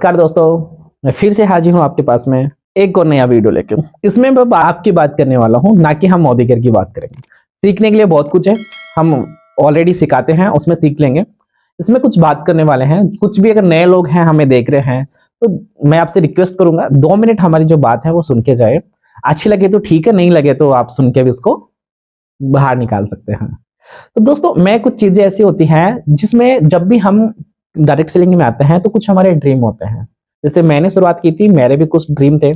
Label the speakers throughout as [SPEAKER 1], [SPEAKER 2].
[SPEAKER 1] नमस्कार दोस्तों, मैं फिर से हाजिर हूँ आपके पास में एक और नया वीडियो लेकर। इसमें मैं आपकी बात करने वाला हूँ, ना कि हम मोदी केयर की बात करेंगे। सीखने के लिए बहुत कुछ है, हम ऑलरेडी सिखाते हैं, उसमें सीख लेंगे। इसमें कुछ बात करने वाले हैं, कुछ भी अगर नए लोग हैं हमें देख रहे हैं तो मैं आपसे रिक्वेस्ट करूंगा 2 मिनट हमारी जो बात है वो सुन के जाए। अच्छी लगे तो ठीक है, नहीं लगे तो आप सुन के भी इसको बाहर निकाल सकते हैं। तो दोस्तों, मैं कुछ चीजें ऐसी होती हैं जिसमें जब भी हम डायरेक्ट सेलिंग में आते हैं तो कुछ हमारे ड्रीम होते हैं। जैसे मैंने शुरुआत की थी, मेरे भी कुछ ड्रीम थे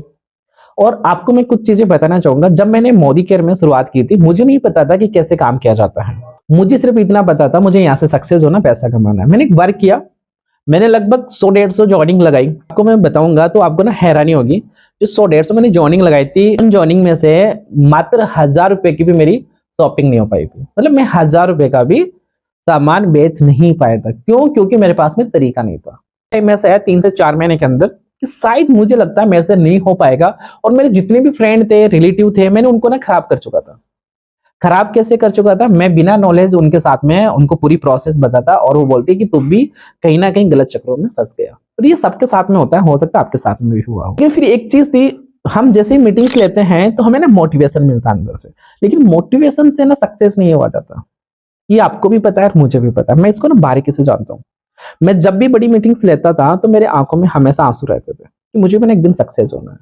[SPEAKER 1] और आपको मैं कुछ चीजें बताना चाहूंगा। जब मैंने मोदी केयर में शुरुआत की थी, मुझे नहीं पता था कि कैसे काम किया जाता है। मुझे सिर्फ इतना पता था मुझे यहाँ से सक्सेस होना, पैसा कमाना है। मैंने एक वर्क किया, मैंने लगभग 100-150 जॉइनिंग लगाई। आपको मैं बताऊंगा तो आपको ना हैरानी होगी। जो 100-150 मैंने जॉइनिंग लगाई थी, उन जॉइनिंग में से मात्र 1000 रुपए की भी मेरी शॉपिंग नहीं हो पाई थी। मतलब मैं 1000 रुपए का भी सामान बेच नहीं पाया था। क्यों? क्योंकि मेरे पास में तरीका नहीं था। मैं शायद 3 से 4 महीने के अंदर कि शायद मुझे लगता है मेरे से नहीं हो पाएगा, और मेरे जितने भी फ्रेंड थे, रिलेटिव थे, मैंने उनको ना खराब कर चुका था। खराब कैसे कर चुका था? मैं बिना नॉलेज उनके साथ में उनको पूरी प्रोसेस बताता और वो बोलती कि तुम भी कहीं ना कहीं गलत चक्रों में फंस गया। और ये सबके साथ में होता है, हो सकता है आपके साथ में भी हुआ हो। लेकिन फिर एक चीज थी, हम जैसे ही मीटिंग्स लेते हैं तो हमें ना मोटिवेशन मिलता है अंदर से, लेकिन मोटिवेशन से ना सक्सेस नहीं हुआ जाता। ये आपको भी पता है और मुझे भी पता है। मैं इसको ना बारीकी से जानता हूँ। मैं जब भी बड़ी मीटिंग्स लेता था तो मेरे आंखों में हमेशा आंसू रहते थे कि मुझे भी ना एक दिन सक्सेस होना है,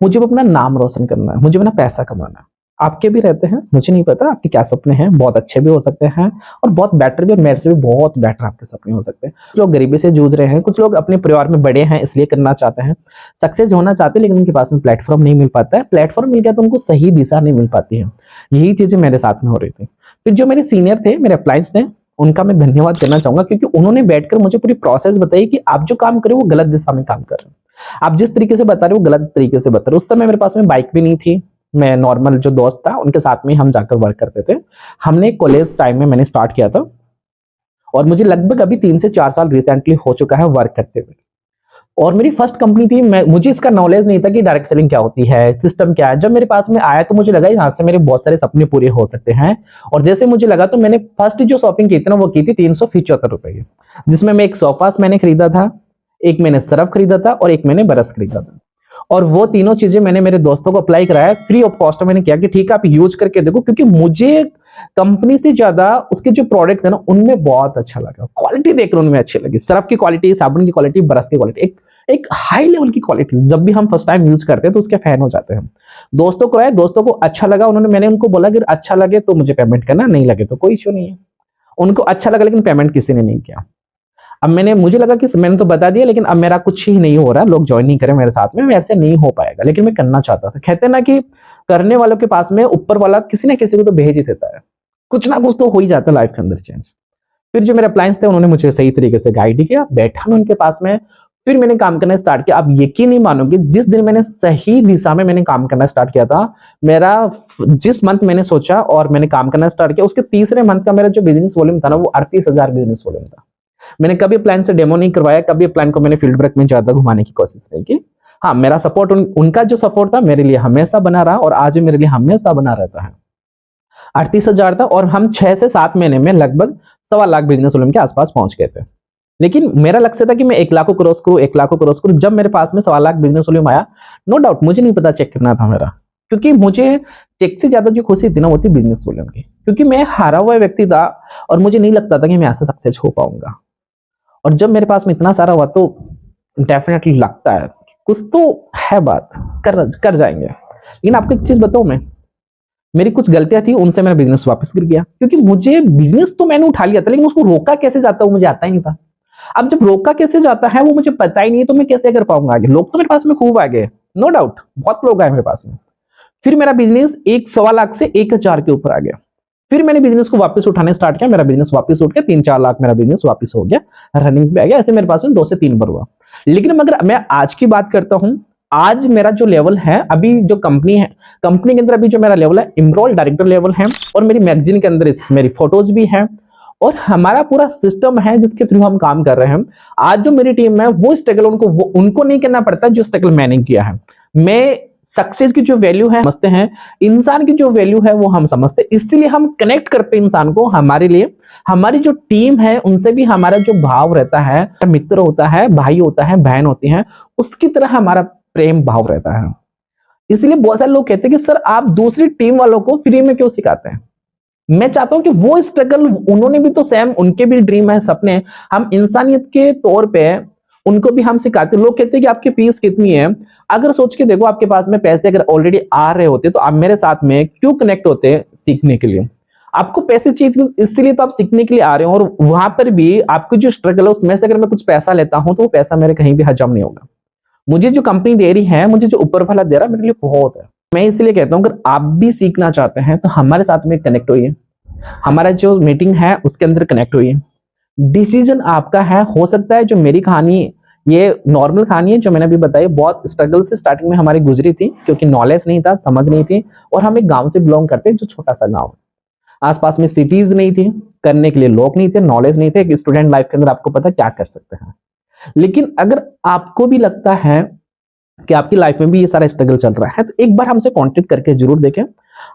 [SPEAKER 1] मुझे भी अपना नाम रोशन करना है, मुझे भी ना पैसा कमाना है। आपके भी रहते हैं, मुझे नहीं पता आपके क्या सपने हैं। बहुत अच्छे भी हो सकते हैं और बहुत बेटर भी, और मेरे से भी बहुत बेटर आपके सपने हो सकते हैं। कुछ लोग गरीबी से जूझ रहे हैं, कुछ लोग अपने परिवार में बड़े हैं इसलिए करना चाहते हैं, सक्सेस होना चाहते हैं, लेकिन उनके पास में प्लेटफॉर्म नहीं मिल पाता है। प्लेटफॉर्म मिल गया तो उनको सही दिशा नहीं मिल पाती है। यही चीजें मेरे साथ में हो रही थी। फिर जो मेरे सीनियर थे, मेरे अप्लायंस थे, उनका मैं धन्यवाद करना चाहूंगा, क्योंकि उन्होंने बैठकर मुझे पूरी प्रोसेस बताई कि आप जो काम कर रहे हो वो गलत दिशा में काम कर रहे हो। आप जिस तरीके से बता रहे हो गलत तरीके से बता रहे हो। उस समय मेरे पास में बाइक भी नहीं थी। मैं नॉर्मल जो दोस्त था उनके साथ में हम जाकर वर्क करते थे। हमने कॉलेज टाइम में मैंने स्टार्ट किया था और मुझे लगभग अभी 3 से 4 साल रिसेंटली हो चुका है वर्क करते हुए। और मेरी फर्स्ट कंपनी थी। मुझे इसका नॉलेज नहीं था कि डायरेक्ट सेलिंग क्या होती है, सिस्टम क्या है। जब मेरे पास में आया तो मुझे लगा यहाँ से मेरे बहुत सारे सपने पूरे हो सकते हैं। और जैसे मुझे लगा तो मैंने फर्स्ट जो शॉपिंग की थी ना वो की थी 375 रुपए की, जिसमें मैं एक सोफास मैंने खरीदा था, एक मैंने सर्फ खरीदा था और एक मैंने ब्रश खरीदा था। और वो तीनों चीजें मैंने मेरे दोस्तों को अप्लाई कराया फ्री ऑफ कॉस्ट। मैंने किया कि ठीक है आप यूज करके देखो, क्योंकि मुझे कंपनी से ज्यादा उसके जो प्रोडक्ट है ना उनमें बहुत अच्छा लगा। क्वालिटी देखकर उनमें अच्छी लगी, सर्फ की क्वालिटी, साबुन की क्वालिटी, ब्रश की क्वालिटी, एक हाई लेवल की क्वालिटी। जब भी हम फर्स्ट टाइम यूज करते हैं तो उसके फैन हो जाते हैं। दोस्तों को आए, दोस्तों को अच्छा लगा, मैंने उनको बोला कि अच्छा लगे तो मुझे पेमेंट करना, नहीं लगे तो कोई इश्यू नहीं है। उनको अच्छा लगा लेकिन पेमेंट किसी ने नहीं किया। अब मुझे लगा कि मैंने तो बता दिया, लेकिन अब मेरा कुछ ही नहीं हो रहा, लोग ज्वाइन नहीं करें मेरे साथ में, मेरे से नहीं हो पाएगा, लेकिन मैं करना चाहता था। कहते ना कि करने वालों के पास में ऊपर वाला किसी ना किसी को तो भेज ही देता है। कुछ ना कुछ तो हो ही जाता है लाइफ के अंदर चेंज। फिर जो मेरे अप्लायंस थे उन्होंने मुझे सही तरीके से गाइड किया, बैठा मैं उनके पास में, फिर मैंने काम करना स्टार्ट किया। आप यकीन नहीं मानोगे, जिस दिन मैंने सही दिशा में मैंने काम करना स्टार्ट किया था, मेरा जिस मंथ मैंने सोचा और मैंने काम करना स्टार्ट किया, उसके तीसरे मंथ का मेरा जो बिजनेस वॉल्यूम था ना वो 38,000 बिजनेस वॉल्यूम था। मैंने कभी प्लान से डेमो नहीं करवाया, कभी प्लान को मैंने फील्ड वर्क में ज्यादा घुमाने की कोशिश नहीं की। हाँ, मेरा सपोर्ट उनका जो सपोर्ट था मेरे लिए हमेशा बना रहा और आज मेरे लिए हमेशा बना रहता है। 38,000 था और हम 6 से 7 महीने में लगभग 1.25 लाख बिजनेस वॉल्यूम के आसपास पहुंच गए थे। लेकिन मेरा लक्ष्य था कि मैं 1 लाख को क्रॉस करूं, 1 लाख को क्रॉस करूं। जब मेरे पास में 1.25 लाख बिजनेस वॉल्यूम आया, नो डाउट मुझे नहीं पता चेक करना था मेरा, क्योंकि मुझे चेक से ज्यादा जो खुशी थी ना वो थी बिजनेस वॉल्यूम की, क्योंकि मैं हारा हुआ व्यक्ति था और मुझे नहीं लगता था कि मैं ऐसे सक्सेस हो पाऊंगा। और जब मेरे पास में इतना सारा हुआ तो डेफिनेटली लगता है कुछ तो है बात, कर जाएंगे। लेकिन आपको एक चीज बताऊं, मैं मेरी कुछ गलतियां थी, उनसे मेरा बिजनेस वापस गिर गया, क्योंकि मुझे बिजनेस तो मैंने उठा लिया था लेकिन उसको रोका कैसे जाता है वो मुझे आता ही नहीं था। अब जब रोका कैसे जाता है वो मुझे पता ही नहीं है तो मैं कैसे कर पाऊंगा आगे। लोग तो मेरे पास में खूब आ गए, नो डाउट बहुत लोग आए मेरे पास में। फिर मेरा बिजनेस 1.25 लाख से 1,000 के ऊपर आ गया। फिर मैंने बिजनेस को वापस उठाने स्टार्ट किया, मेरा बिजनेस वापस उठ गया, 3-4 लाख मेरा बिजनेस वापस हो गया, रनिंग पे आ गया। ऐसे मेरे पास में 2 से 3 बार हुआ। लेकिन अगर मैं आज की बात करता हूं, आज मेरा जो लेवल है, अभी जो कंपनी है, कंपनी के अंदर अभी जो मेरा लेवल है इमरोल डायरेक्टर लेवल है, और मेरी मैगजीन के अंदर मेरी फोटोज भी है और हमारा पूरा सिस्टम है जिसके थ्रू हम काम कर रहे हैं। आज जो मेरी टीम है वो स्ट्रगल उनको नहीं करना पड़ता जो स्ट्रगल मैंने किया है। मैं सक्सेस की जो वैल्यू है समझते हैं, इंसान की जो वैल्यू है वो हम समझते हैं, इसलिए हम कनेक्ट करते हैं इंसान को। हमारे लिए हमारी जो टीम है उनसे भी हमारा जो भाव रहता है, मित्र होता है, भाई होता है, बहन होती है, उसकी तरह हमारा प्रेम भाव रहता है। इसलिए बहुत सारे लोग कहते हैं कि सर आप दूसरी टीम वालों को फ्री में क्यों सिखाते हैं। मैं चाहता हूं कि वो स्ट्रगल, उन्होंने भी तो सेम, उनके भी ड्रीम है, सपने, हम इंसानियत के तौर पे उनको भी हम सिखाते। लोग कहते हैं कि आपकी फीस कितनी है। अगर सोच के देखो, आपके पास में पैसे अगर ऑलरेडी आ रहे होते तो आप मेरे साथ में क्यों कनेक्ट होते सीखने के लिए। आपको पैसे चाहिए इसलिए तो आप सीखने के लिए आ रहे हो, और वहां पर भी आपकी जो स्ट्रगल है उसमें से अगर मैं कुछ पैसा लेता हूं तो वो पैसा मेरे कहीं भी हजम नहीं होगा। मुझे जो कंपनी दे रही है, मुझे जो ऊपर वाला दे रहा है, मेरे लिए बहुत है। मैं इसलिए कहता हूं अगर आप भी सीखना चाहते हैं तो हमारे साथ में कनेक्ट होइए, हमारा जो मीटिंग है उसके अंदर कनेक्ट होइए। डिसीजन आपका है। हो सकता है जो मेरी कहानी, ये नॉर्मल कहानी है जो मैंने अभी बताई, बहुत स्ट्रगल से स्टार्टिंग में हमारी गुजरी थी, क्योंकि नॉलेज नहीं था, समझ नहीं थी, और हम एक गांव से बिलोंग करते हैं, जो छोटा सा गांव है। आसपास में सिटीज नहीं थी, करने के लिए लोग नहीं थे, नॉलेज नहीं थे। एक स्टूडेंट लाइफ के अंदर आपको पता क्या कर सकते हैं। लेकिन अगर आपको भी लगता है कि आपकी लाइफ में भी ये सारा स्ट्रगल चल रहा है, तो एक बार हमसे कांटेक्ट करके जरूर देखें।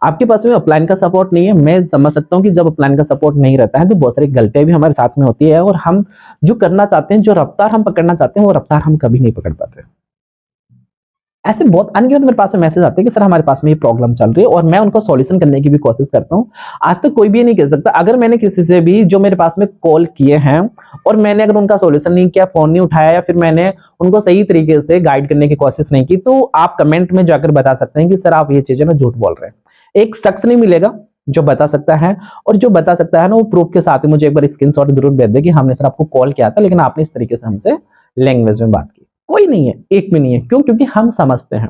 [SPEAKER 1] आपके पास में अपलाइन का सपोर्ट नहीं है, मैं समझ सकता हूं कि जब अपलाइन का सपोर्ट नहीं रहता है तो बहुत सारी गलतियां भी हमारे साथ में होती है, और हम जो करना चाहते हैं, जो रफ्तार हम पकड़ना चाहते हैं, वो रफ्तार हम कभी नहीं पकड़ पाते। ऐसे बहुत अनगिनत मेरे पास में मैसेज आते हैं कि सर हमारे पास में ये प्रॉब्लम चल रही है, और मैं उनको सॉल्यूशन करने की भी कोशिश करता हूं। आज तक कोई भी नहीं कह सकता, अगर मैंने किसी से भी जो मेरे पास में कॉल किए हैं और मैंने अगर उनका सॉल्यूशन नहीं किया, फोन नहीं उठाया, या फिर मैंने उनको सही तरीके से गाइड करने की कोशिश नहीं की, तो आप कमेंट में जाकर बता सकते हैं कि सर आप ये चीजें ना झूठ बोल रहे हैं। एक शख्स नहीं मिलेगा जो बता सकता है, और जो बता सकता है ना वो प्रूफ के साथ ही मुझे एक बार स्क्रीनशॉट जरूर भेज दे कि हमने सर आपको कॉल किया था, लेकिन आपने इस तरीके से हमसे लैंग्वेज में बात की। कोई नहीं है, एक भी नहीं है। क्यों? क्योंकि हम समझते हैं,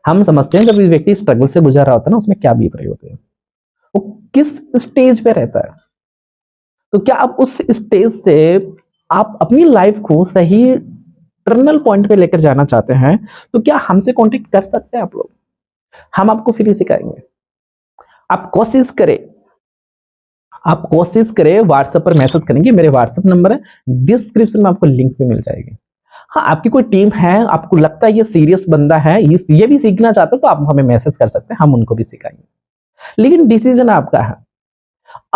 [SPEAKER 1] हम समझते हैं जब ये व्यक्ति स्ट्रगल से गुजर रहा होता है ना, उसमें क्या बीत रही होती है, वो किस स्टेज पे रहता है। तो क्या आप उस स्टेज से आप अपनी लाइफ को सही टर्नल पॉइंट पे लेकर जाना चाहते हैं, तो क्या हमसे कांटेक्ट कर सकते हैं आप लोग। हम आपको फ्री सिखाएंगे। आप कोशिश करें, आप कोशिश करें, व्हाट्सएप पर मैसेज करेंगे, मेरे व्हाट्सएप नंबर है, डिस्क्रिप्शन में आपको लिंक पे मिल जाएगी। हाँ, आपकी कोई टीम है, आपको लगता है ये सीरियस बंदा है, ये भी सीखना चाहते हो, तो आप हमें मैसेज कर सकते हैं, हम उनको भी सिखाएंगे। लेकिन डिसीजन आपका है।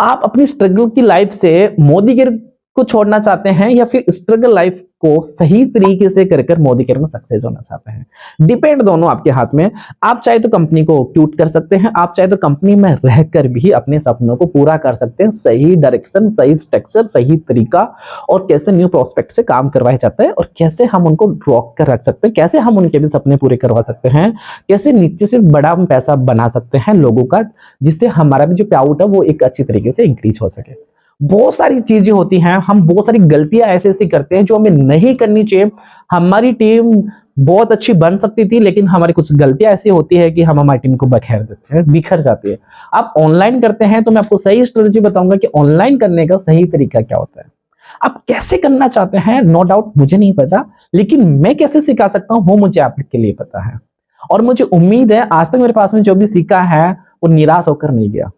[SPEAKER 1] आप अपनी स्ट्रगल की लाइफ से मोदी गिर को छोड़ना चाहते हैं, या फिर स्ट्रगल लाइफ को सही तरीके से कर कर मोदी गिर में सक्सेस होना चाहते हैं। डिपेंड दोनों आपके हाथ में। आप चाहे तो कंपनी को क्यूट कर सकते हैं, आप चाहे तो कंपनी में रहकर भी अपने सपनों को पूरा कर सकते हैं। सही डायरेक्शन, सही स्ट्रक्चर, सही तरीका, और कैसे न्यू प्रोस्पेक्ट से काम करवाया जाता है, और कैसे हम उनको रॉक कर रख सकते हैं, कैसे हम उनके भी सपने पूरे करवा सकते हैं, कैसे नीचे से बड़ा पैसा बना सकते हैं लोगों का, जिससे हमारा भी जो पे आउट है वो एक अच्छी तरीके से इंक्रीज हो सके। बहुत सारी चीजें होती हैं, हम बहुत सारी गलतियां ऐसे ऐसी करते हैं जो हमें नहीं करनी चाहिए। हमारी टीम बहुत अच्छी बन सकती थी, लेकिन हमारी कुछ गलतियां ऐसी होती है कि हम हमारी टीम को बखेर देते हैं, बिखर जाती है। आप ऑनलाइन करते हैं तो मैं आपको सही स्ट्रेटेजी बताऊंगा कि ऑनलाइन करने का सही तरीका क्या होता है। आप कैसे करना चाहते हैं, नो डाउट मुझे नहीं पता, लेकिन मैं कैसे सिखा सकता हूं वो मुझे आपके लिए पता है। और मुझे उम्मीद है आज तक मेरे पास में जो भी सीखा है वो निराश होकर नहीं गया,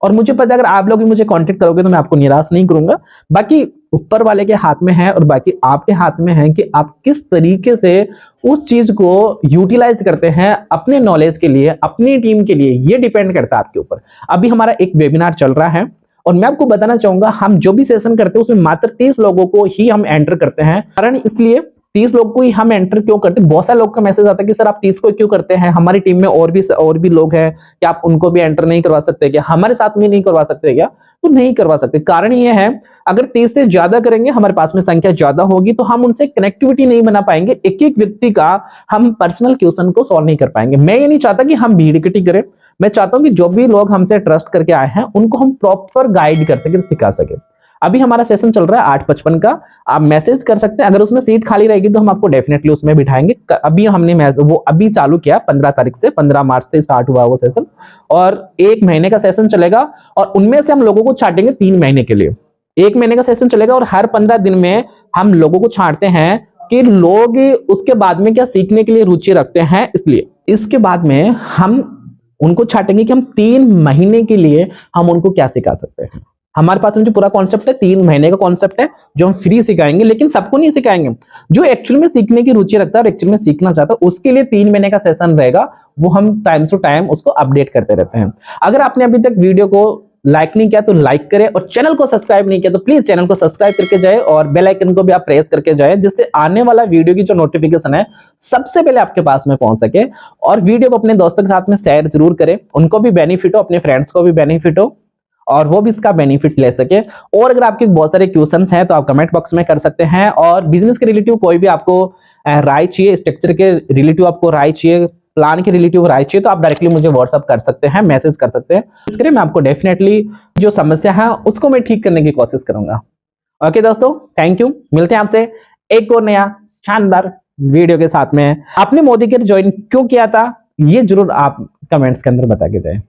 [SPEAKER 1] और मुझे पता है अगर आप लोग भी मुझे कांटेक्ट करोगे तो मैं आपको निराश नहीं करूंगा। बाकी ऊपर वाले के हाथ में है, और बाकी आपके हाथ में है कि आप किस तरीके से उस चीज को यूटिलाइज करते हैं अपने नॉलेज के लिए, अपनी टीम के लिए। ये डिपेंड करता है आपके ऊपर। अभी हमारा एक वेबिनार चल रहा है, और मैं आपको बताना चाहूंगा हम जो भी सेशन करते हैं उसमें मात्र 30 लोगों को ही हम एंटर करते हैं। कारण इसलिए 30 लोग को ही हम एंटर क्यों करते हैं, बहुत सारे लोग का मैसेज आता है कि सर आप 30 को क्यों करते हैं, हमारी टीम में और भी लोग हैं, क्या आप उनको भी एंटर नहीं करवा सकते, क्या हमारे साथ में नहीं करवा सकते क्या। तो नहीं करवा सकते। कारण ये है, अगर 30 से ज्यादा करेंगे, हमारे पास में संख्या ज्यादा होगी, तो हम उनसे कनेक्टिविटी नहीं बना पाएंगे, एक एक व्यक्ति का हम पर्सनल क्वेश्चन को सॉल्व नहीं कर पाएंगे। मैं ये नहीं चाहता कि हम भीड़ इकट्ठी करें, मैं चाहता हूं कि जो भी लोग हमसे ट्रस्ट करके आए हैं उनको हम प्रॉपर गाइड कर सके, सिखा सके। अभी हमारा सेशन चल रहा है 8:55 का, आप मैसेज कर सकते हैं। अगर उसमें सीट खाली रहेगी तो हम आपको डेफिनेटली उसमें बिठाएंगे। अभी हमने वो अभी चालू किया 15 तारीख से, 15 मार्च से स्टार्ट हुआ वो सेशन, और 1 महीने का सेशन चलेगा, और उनमें से हम लोगों को छांटेंगे 3 महीने के लिए। 1 महीने का सेशन चलेगा, और हर 15 दिन में हम लोगों को छांटते हैं कि लोग उसके बाद में क्या सीखने के लिए रुचि रखते हैं। इसलिए इसके बाद में हम उनको छांटेंगे कि हम 3 महीने के लिए हम उनको क्या सिखा सकते हैं। हमारे पास में जो पूरा कॉन्सेप्ट है 3 महीने का कॉन्सेप्ट है जो हम फ्री सिखाएंगे, लेकिन सबको नहीं सिखाएंगे। जो एक्चुअल में सीखने की रुचि रखता है और एक्चुअल में सीखना चाहता है उसके लिए 3 महीने का सेशन रहेगा, वो हम टाइम टू टाइम उसको अपडेट करते रहते हैं। अगर आपने अभी तक वीडियो को लाइक नहीं किया तो लाइक करें, और चैनल को सब्सक्राइब नहीं किया तो प्लीज चैनल को सब्सक्राइब करके जाए और बेल आइकन को भी आप प्रेस करके जाए, जिससे आने वाला वीडियो की जो नोटिफिकेशन है सबसे पहले आपके पास में पहुंच सके। और वीडियो को अपने दोस्तों के साथ में शेयर जरूर करें, उनको भी बेनिफिट हो, अपने फ्रेंड्स को भी बेनिफिट हो और वो भी इसका बेनिफिट ले सके। और अगर आपके बहुत सारे क्वेश्चंस हैं तो आप कमेंट बॉक्स में कर सकते हैं, और बिजनेस के रिलेटिव कोई भी आपको राय चाहिए, स्ट्रक्चर के रिलेटिव आपको राय चाहिए, प्लान के रिलेटिव राय चाहिए, तो आप डायरेक्टली मुझे व्हाट्सअप कर सकते हैं, मैसेज कर सकते हैं। इसके लिए मैं आपको डेफिनेटली जो समस्या है उसको मैं ठीक करने की कोशिश करूंगा। ओके दोस्तों, थैंक यू। मिलते हैं आपसे एक और नया शानदार वीडियो के साथ में। आपने मोदी केयर ज्वाइन क्यों किया था ये जरूर आप कमेंट्स के अंदर बता के जाए।